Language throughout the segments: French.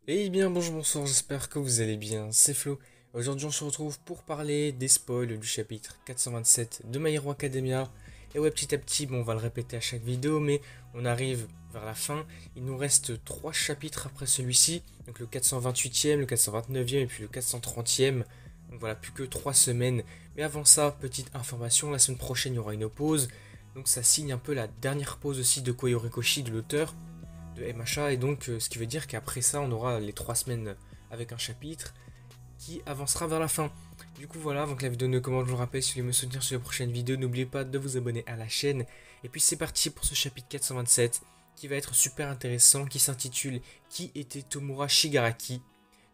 Eh bien bonjour, bonsoir, j'espère que vous allez bien, c'est Flo. Aujourd'hui on se retrouve pour parler des spoils du chapitre 427 de My Hero Academia. Et ouais, petit à petit, bon, on va le répéter à chaque vidéo, mais on arrive vers la fin. Il nous reste 3 chapitres après celui-ci, donc le 428e, le 429e et puis le 430e. Donc voilà, plus que 3 semaines. Mais avant ça, petite information, la semaine prochaine il y aura une pause. Donc ça signe un peu la dernière pause aussi de Kohei Horikoshi, de l'auteur de MHA, et donc ce qui veut dire qu'après ça on aura les 3 semaines avec un chapitre qui avancera vers la fin. Du coup voilà, avant que la vidéo ne commence, je vous rappelle, si vous voulez me soutenir sur les prochaines vidéos, n'oubliez pas de vous abonner à la chaîne. Et puis c'est parti pour ce chapitre 427 qui va être super intéressant, qui s'intitule Qui était Tomura Shigaraki.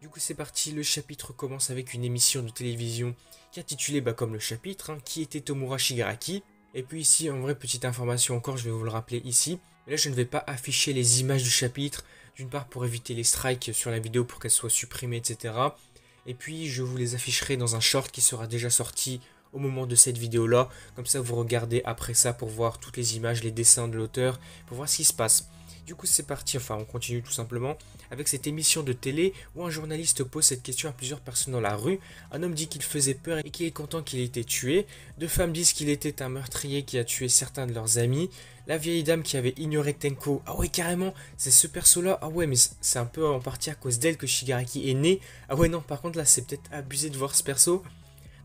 Du coup c'est parti, le chapitre commence avec une émission de télévision qui est intitulée comme le chapitre, Qui était Tomura Shigaraki. Et puis ici, en vrai, petite information encore, je vais vous le rappeler ici. Mais là, je ne vais pas afficher les images du chapitre, d'une part pour éviter les strikes sur la vidéo pour qu'elle soit supprimée, etc. Et puis, je vous les afficherai dans un short qui sera déjà sorti au moment de cette vidéo-là. Comme ça, vous regardez après ça pour voir toutes les images, les dessins de l'auteur, pour voir ce qui se passe. Du coup, c'est parti, enfin, on continue tout simplement avec cette émission de télé où un journaliste pose cette question à plusieurs personnes dans la rue. Un homme dit qu'il faisait peur et qu'il est content qu'il ait été tué. Deux femmes disent qu'il était un meurtrier qui a tué certains de leurs amis. La vieille dame qui avait ignoré Tenko. Ah ouais, carrément, c'est ce perso-là. Ah ouais, mais c'est un peu en partie à cause d'elle que Shigaraki est né. Ah ouais, non, par contre, là, c'est peut-être abusé de voir ce perso.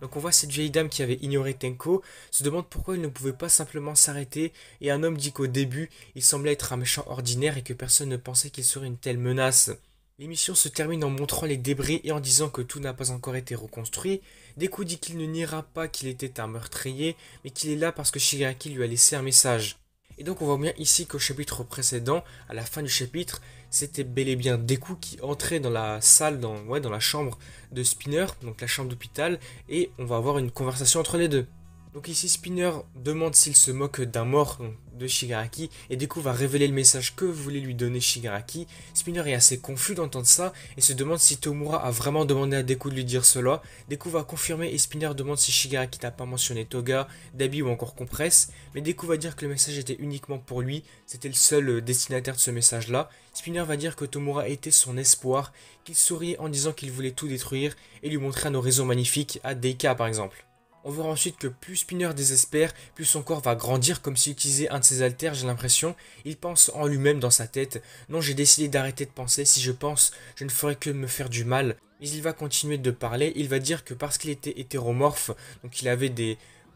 Donc on voit cette vieille dame qui avait ignoré Tenko, se demande pourquoi il ne pouvait pas simplement s'arrêter, et un homme dit qu'au début, il semblait être un méchant ordinaire et que personne ne pensait qu'il serait une telle menace. L'émission se termine en montrant les débris et en disant que tout n'a pas encore été reconstruit. Deku dit qu'il ne niera pas qu'il était un meurtrier, mais qu'il est là parce que Shigaraki lui a laissé un message. Et donc on voit bien ici qu'au chapitre précédent, à la fin du chapitre, c'était bel et bien Deku qui entrait dans la salle, dans la chambre de Spinner, donc la chambre d'hôpital, et on va avoir une conversation entre les deux. Donc ici Spinner demande s'il se moque d'un mort de Shigaraki, et Deku va révéler le message que voulait lui donner Shigaraki. Spinner est assez confus d'entendre ça, et se demande si Tomura a vraiment demandé à Deku de lui dire cela. Deku va confirmer, et Spinner demande si Shigaraki n'a pas mentionné Toga, Dabi ou encore Compress, mais Deku va dire que le message était uniquement pour lui, c'était le seul destinataire de ce message-là. Spinner va dire que Tomura était son espoir, qu'il souriait en disant qu'il voulait tout détruire, et lui montrer un horizon magnifique à Deika par exemple. On verra ensuite que plus Spinner désespère, plus son corps va grandir comme s'il utilisait un de ses haltères, j'ai l'impression. Il pense en lui-même dans sa tête. Non, j'ai décidé d'arrêter de penser. Si je pense, je ne ferai que me faire du mal. Mais il va continuer de parler. Il va dire que parce qu'il était hétéromorphe, donc il avait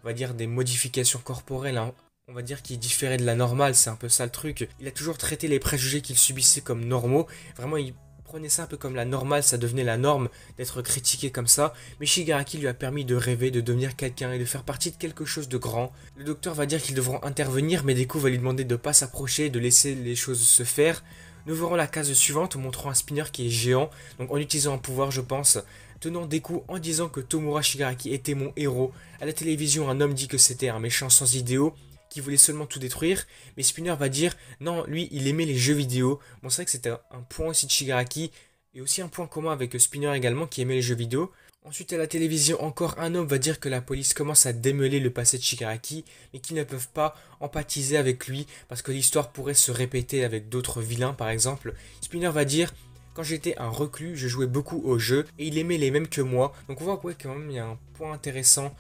on va dire, des modifications corporelles, on va dire qu'il différait de la normale, c'est un peu ça le truc. Il a toujours traité les préjugés qu'il subissait comme normaux. Vraiment, il prenait ça un peu comme la normale, ça devenait la norme d'être critiqué comme ça, mais Shigaraki lui a permis de rêver, de devenir quelqu'un et de faire partie de quelque chose de grand. Le docteur va dire qu'ils devront intervenir, mais Deku va lui demander de ne pas s'approcher, de laisser les choses se faire. Nous verrons la case suivante, montrant un spinner qui est géant, donc en utilisant un pouvoir je pense, tenant Deku en disant que Tomura Shigaraki était mon héros. À la télévision, un homme dit que c'était un méchant sans idéaux, qui voulait seulement tout détruire, mais Spinner va dire non, lui il aimait les jeux vidéo. Bon, c'est vrai que c'était un point aussi de Shigaraki, et aussi un point commun avec Spinner également qui aimait les jeux vidéo. Ensuite à la télévision, encore un homme va dire que la police commence à démêler le passé de Shigaraki, mais qu'ils ne peuvent pas empathiser avec lui parce que l'histoire pourrait se répéter avec d'autres vilains par exemple. Spinner va dire quand j'étais un reclus, je jouais beaucoup aux jeux et il aimait les mêmes que moi. Donc on voit ouais, quand même il y a un point intéressant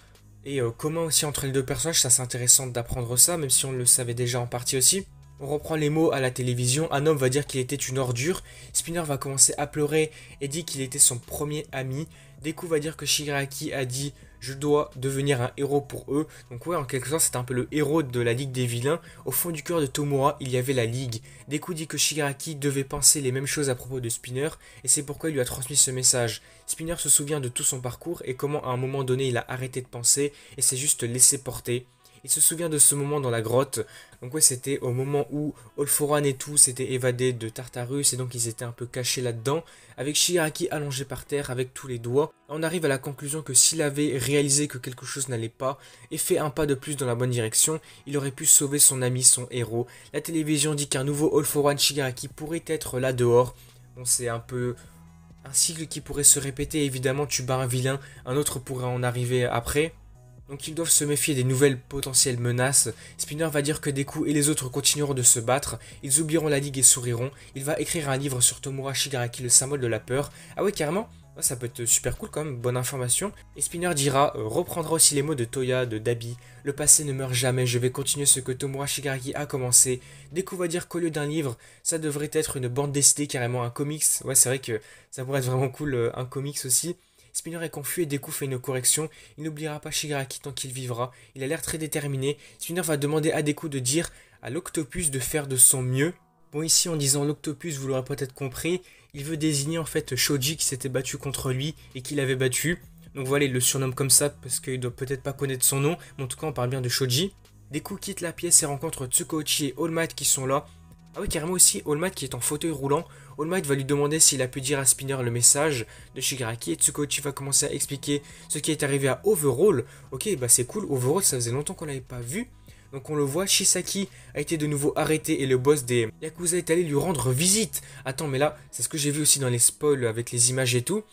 et commun aussi entre les deux personnages, ça c'est intéressant d'apprendre ça, même si on le savait déjà en partie aussi. On reprend les mots à la télévision, un homme va dire qu'il était une ordure, Spinner va commencer à pleurer et dit qu'il était son premier ami, Deku va dire que Shigaraki a dit je dois devenir un héros pour eux, donc ouais en quelque sorte c'est un peu le héros de la Ligue des Vilains, au fond du cœur de Tomura il y avait la Ligue, Deku dit que Shigaraki devait penser les mêmes choses à propos de Spinner, et c'est pourquoi il lui a transmis ce message. Spinner se souvient de tout son parcours et comment à un moment donné il a arrêté de penser et s'est juste laissé porter. Il se souvient de ce moment dans la grotte. Donc ouais, c'était au moment où All For One et tout s'étaient évadés de Tartarus et donc ils étaient un peu cachés là-dedans, avec Shigaraki allongé par terre avec tous les doigts. On arrive à la conclusion que s'il avait réalisé que quelque chose n'allait pas et fait un pas de plus dans la bonne direction, il aurait pu sauver son ami, son héros. La télévision dit qu'un nouveau All For One Shigaraki pourrait être là dehors. Bon, c'est un peu un cycle qui pourrait se répéter, évidemment tu bats un vilain, un autre pourrait en arriver après. Donc ils doivent se méfier des nouvelles potentielles menaces. Spinner va dire que Deku et les autres continueront de se battre, ils oublieront la ligue et souriront. Il va écrire un livre sur Tomura Shigaraki, le symbole de la peur. Ah ouais, carrément, ça peut être super cool quand même, bonne information. Et Spinner dira, reprendra aussi les mots de Toya, de Dabi. Le passé ne meurt jamais, je vais continuer ce que Tomura Shigaraki a commencé. Deku va dire qu'au lieu d'un livre, ça devrait être une bande dessinée, carrément un comics. Ouais, c'est vrai que ça pourrait être vraiment cool, un comics aussi. Spinner est confus et Deku fait une correction. Il n'oubliera pas Shigaraki tant qu'il vivra. Il a l'air très déterminé. Spinner va demander à Deku de dire à l'Octopus de faire de son mieux. Bon, ici en disant l'Octopus, vous l'aurez peut-être compris, il veut désigner en fait Shoji qui s'était battu contre lui et qui l'avait battu. Donc voilà, il le surnomme comme ça parce qu'il doit peut-être pas connaître son nom, mais en tout cas on parle bien de Shoji. Deku quitte la pièce et rencontre Tsukuyoshi et All Might qui sont là. Ah oui, carrément aussi All Might qui est en fauteuil roulant. All Might va lui demander s'il a pu dire à Spinner le message de Shigaraki et Tsukuyoshi va commencer à expliquer ce qui est arrivé à Overall. Ok, bah c'est cool, Overall ça faisait longtemps qu'on l'avait pas vu. Donc on le voit, Shisaki a été de nouveau arrêté et le boss des Yakuza est allé lui rendre visite. Attends, mais là, c'est ce que j'ai vu aussi dans les spoils avec les images et tout.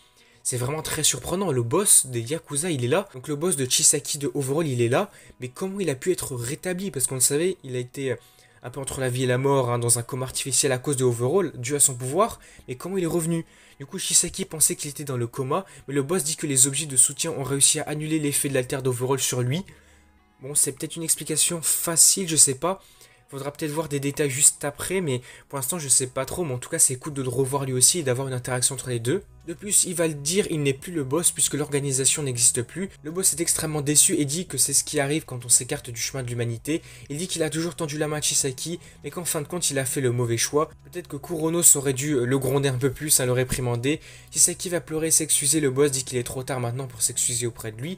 C'est vraiment très surprenant, le boss des Yakuza il est là. Donc le boss de Chisaki de Overall il est là. Mais comment il a pu être rétabli? Parce qu'on le savait, il a été un peu entre la vie et la mort, hein, dans un coma artificiel à cause de Overall, dû à son pouvoir. Mais comment il est revenu? Du coup, Shisaki pensait qu'il était dans le coma, mais le boss dit que les objets de soutien ont réussi à annuler l'effet de l'alter d'Overall sur lui. Bon, c'est peut-être une explication facile, je sais pas. Faudra peut-être voir des détails juste après, mais pour l'instant je sais pas trop, mais en tout cas c'est cool de le revoir lui aussi et d'avoir une interaction entre les deux. De plus, il va le dire, il n'est plus le boss puisque l'organisation n'existe plus. Le boss est extrêmement déçu et dit que c'est ce qui arrive quand on s'écarte du chemin de l'humanité. Il dit qu'il a toujours tendu la main à Chisaki, mais qu'en fin de compte il a fait le mauvais choix. Peut-être que Kuronos aurait dû le gronder un peu plus, le réprimander. Chisaki va pleurer et s'excuser, le boss dit qu'il est trop tard maintenant pour s'excuser auprès de lui.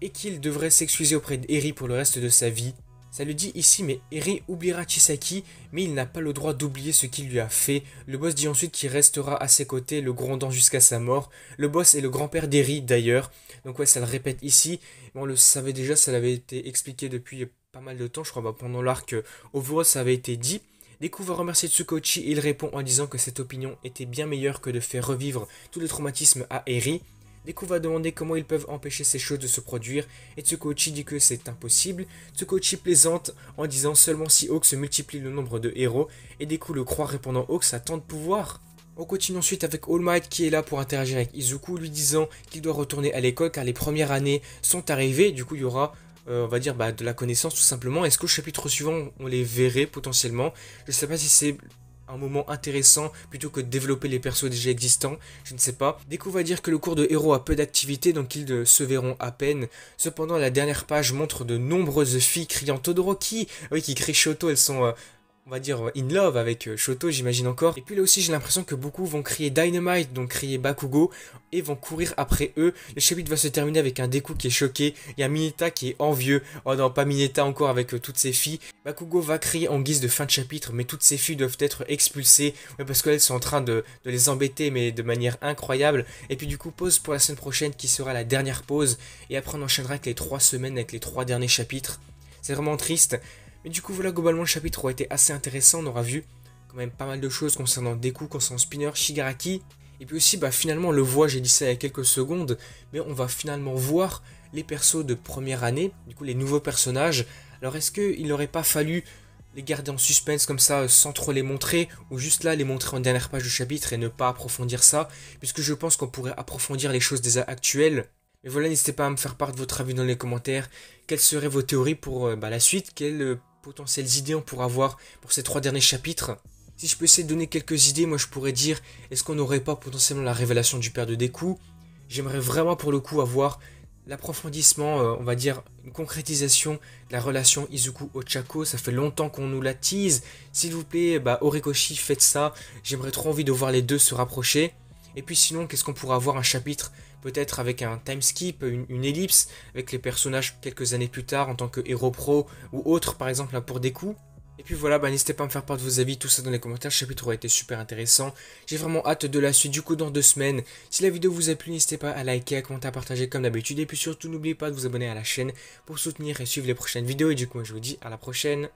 Et qu'il devrait s'excuser auprès d'Eri pour le reste de sa vie. Ça le dit ici, mais Eri oubliera Chisaki, mais il n'a pas le droit d'oublier ce qu'il lui a fait. Le boss dit ensuite qu'il restera à ses côtés, le grondant jusqu'à sa mort. Le boss est le grand-père d'Eri d'ailleurs, donc ouais, ça le répète ici. On le savait déjà, ça l'avait été expliqué depuis pas mal de temps, je crois, pendant l'arc Overall, ça avait été dit. Deku va remercier Tsukuyoshi et il répond en disant que cette opinion était bien meilleure que de faire revivre tous les traumatismes à Eri. Deku va demander comment ils peuvent empêcher ces choses de se produire et Tsukuyoshi dit que c'est impossible. Tsukuyoshi plaisante en disant seulement si Hawks multiplie le nombre de héros et Deku le croit répondant Hawks a tant de pouvoir. On continue ensuite avec All Might qui est là pour interagir avec Izuku lui disant qu'il doit retourner à l'école car les premières années sont arrivées. Du coup il y aura on va dire de la connaissance tout simplement. Est-ce qu'au chapitre suivant on les verrait potentiellement? Je sais pas si c'est un moment intéressant plutôt que de développer les persos déjà existants, je ne sais pas. Deku va dire que le cours de héros a peu d'activité donc ils se verront à peine. Cependant la dernière page montre de nombreuses filles criant Todoroki, oui qui crient Shoto, elles sont on va dire in love avec Shoto j'imagine encore. Et puis là aussi j'ai l'impression que beaucoup vont crier Dynamite, donc crier Bakugo, et vont courir après eux. Le chapitre va se terminer avec un Deku qui est choqué, il y a Mineta qui est envieux, oh non pas Mineta encore avec toutes ses filles. Bakugo va crier en guise de fin de chapitre, mais toutes ces filles doivent être expulsées, ouais, parce qu'elles sont en train de les embêter mais de manière incroyable. Et puis du coup pause pour la semaine prochaine qui sera la dernière pause, et après on enchaînera avec les 3 semaines avec les 3 derniers chapitres. C'est vraiment triste. Mais du coup voilà, globalement le chapitre a été assez intéressant, on aura vu quand même pas mal de choses concernant Deku, concernant Spinner, Shigaraki. Et puis aussi finalement on le voit, j'ai dit ça il y a quelques secondes, mais on va finalement voir les persos de première année, du coup les nouveaux personnages. Alors est-ce qu'il n'aurait pas fallu les garder en suspense comme ça sans trop les montrer, ou juste là les montrer en dernière page du chapitre et ne pas approfondir ça, puisque je pense qu'on pourrait approfondir les choses déjà actuelles. Mais voilà, n'hésitez pas à me faire part de votre avis dans les commentaires. Quelles seraient vos théories pour la suite? Quelles potentielles idées on pourra avoir pour ces 3 derniers chapitres? Si je peux essayer de donner quelques idées, moi je pourrais dire, est-ce qu'on n'aurait pas potentiellement la révélation du père de Deku? J'aimerais vraiment pour le coup avoir l'approfondissement, on va dire une concrétisation de la relation Izuku-Ochako. Ça fait longtemps qu'on nous la tease. S'il vous plaît, Horikoshi, faites ça. J'aimerais trop envie de voir les deux se rapprocher. Et puis sinon, qu'est-ce qu'on pourrait avoir un chapitre peut-être avec un time skip, une ellipse, avec les personnages quelques années plus tard en tant que héros pro ou autre, par exemple là, pour Deku. Et puis voilà, n'hésitez pas à me faire part de vos avis, tout ça dans les commentaires, le chapitre aurait été super intéressant. J'ai vraiment hâte de la suite, du coup dans 2 semaines. Si la vidéo vous a plu, n'hésitez pas à liker, à commenter, à partager comme d'habitude. Et puis surtout, n'oubliez pas de vous abonner à la chaîne pour soutenir et suivre les prochaines vidéos. Et du coup, je vous dis à la prochaine.